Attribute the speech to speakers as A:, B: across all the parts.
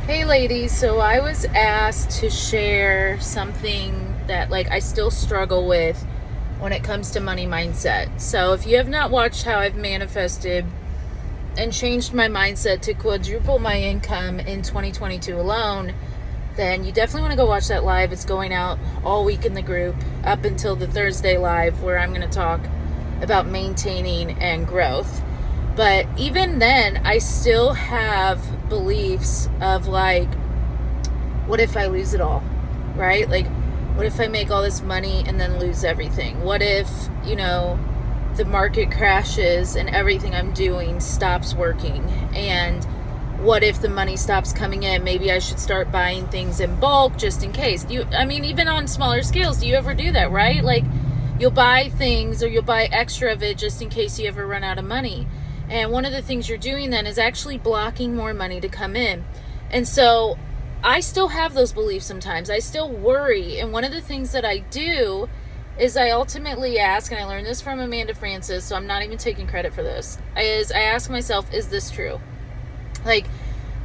A: Hey ladies, so I was asked to share something that I still struggle with when it comes to money mindset. So if you have not watched how I've manifested and changed my mindset to quadruple my income in 2022 alone, then you definitely want to go watch that live. It's going out all week in the group up until the Thursday live where I'm going to talk about maintaining and growth. But even then, I still have beliefs of what if I lose it all, right? What if I make all this money and then lose everything? What if, the market crashes and everything I'm doing stops working? And what if the money stops coming in? Maybe I should start buying things in bulk just in case. Even on smaller scales, do you ever do that, right? You'll buy things or you'll buy extra of it just in case you ever run out of money. And one of the things you're doing then is actually blocking more money to come in. And so I still have those beliefs sometimes. I still worry. And one of the things that I do is I ultimately ask, and I learned this from Amanda Francis, so I'm not even taking credit for this, is I ask myself, is this true?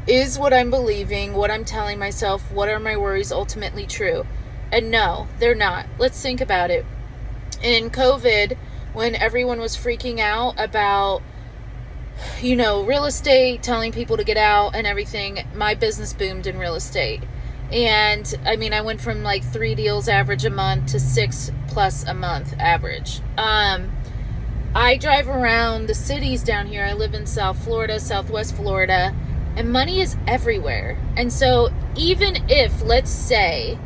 A: Is what I'm believing, what I'm telling myself, what are my worries ultimately true? And no, they're not. Let's think about it. In COVID, when everyone was freaking out about real estate, telling people to get out and everything, my business boomed in real estate. And I went from 3 deals average a month to 6+ a month average. I drive around the cities down here. I live in South Florida, Southwest Florida, and money is everywhere. And so even if, let's say,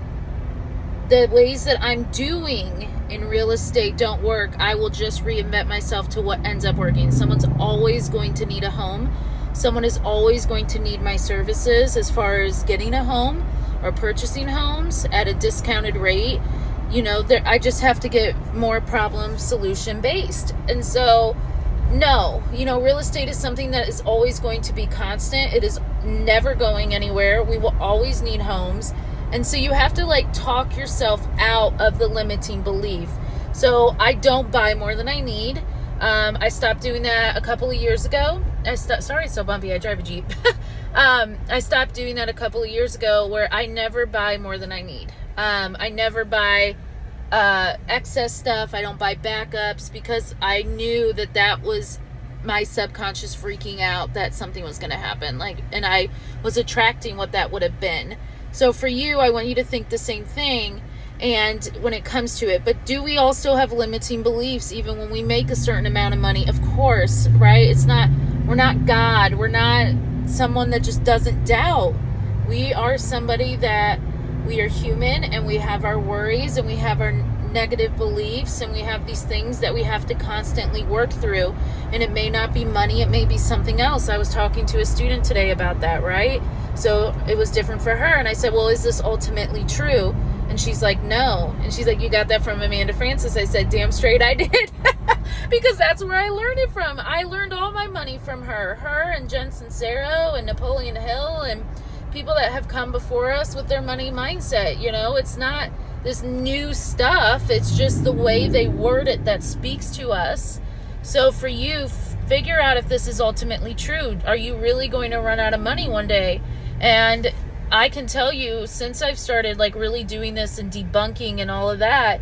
A: the ways that I'm doing in real estate don't work, I will just reinvent myself to what ends up working. Someone's always going to need a home. Someone is always going to need my services as far as getting a home or purchasing homes at a discounted rate. I just have to get more problem solution based. And so, no, real estate is something that is always going to be constant. It is never going anywhere. We will always need homes. And so you have to talk yourself out of the limiting belief. So I don't buy more than I need. I stopped doing that a couple of years ago. Sorry, it's so bumpy. I drive a Jeep. I stopped doing that a couple of years ago where I never buy more than I need. I never buy excess stuff. I don't buy backups because I knew that was my subconscious freaking out that something was going to happen. And I was attracting what that would have been. So for you, I want you to think the same thing and when it comes to it. But do we all still have limiting beliefs even when we make a certain amount of money? Of course, right? We're not God. We're not someone that just doesn't doubt. We are somebody that we are human and we have our worries and we have our negative beliefs and we have these things that we have to constantly work through. And it may not be money, it may be something else. I was talking to a student today about that, right? So it was different for her. And I said, well, is this ultimately true? And she's like, no. And she's like, you got that from Amanda Francis? I said, damn straight I did. Because that's where I learned it from. I learned all my money from her. Her and Jen Sincero and Napoleon Hill and people that have come before us with their money mindset. It's not this new stuff. It's just the way they word it that speaks to us. So for you, figure out if this is ultimately true. Are you really going to run out of money one day? And I can tell you, since I've started really doing this and debunking and all of that,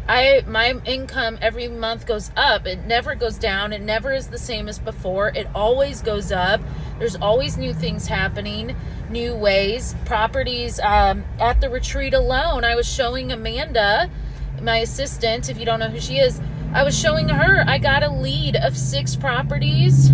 A: my income every month goes up. It never goes down. It never is the same as before. It always goes up. There's always new things happening, new ways, properties. At the retreat alone, I was showing Amanda, my assistant, if you don't know who she is, I was showing her, I got a lead of 6 properties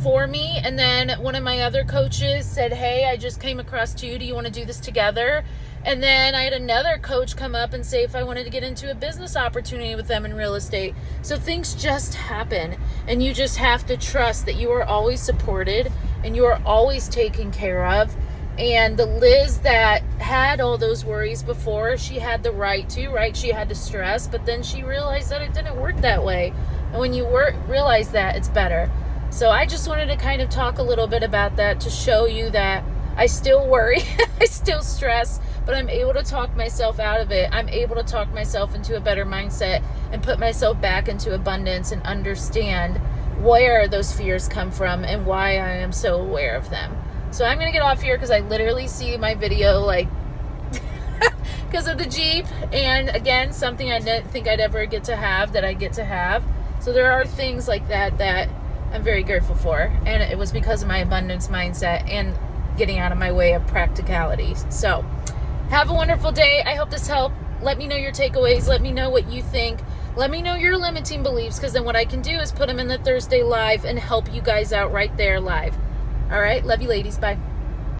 A: for me. And then one of my other coaches said, hey, I just came across 2. Do you want to do this together? And then I had another coach come up and say if I wanted to get into a business opportunity with them in real estate. So things just happen. And you just have to trust that you are always supported and you are always taken care of. And the Liz that had all those worries before, she had the right? She had to stress, but then she realized that it didn't work that way. And when you realize that, it's better. So I just wanted to kind of talk a little bit about that to show you that I still worry, I still stress, but I'm able to talk myself out of it. I'm able to talk myself into a better mindset and put myself back into abundance and understand where those fears come from and why I am so aware of them. So I'm going to get off here because I literally see my video like because of the Jeep. And again, something I didn't think I'd ever get to have that I get to have. So there are things like that I'm very grateful for. And it was because of my abundance mindset and getting out of my way of practicalities. So have a wonderful day. I hope this helped. Let me know your takeaways. Let me know what you think. Let me know your limiting beliefs, because then what I can do is put them in the Thursday live and help you guys out right there live. All right. Love you ladies. Bye.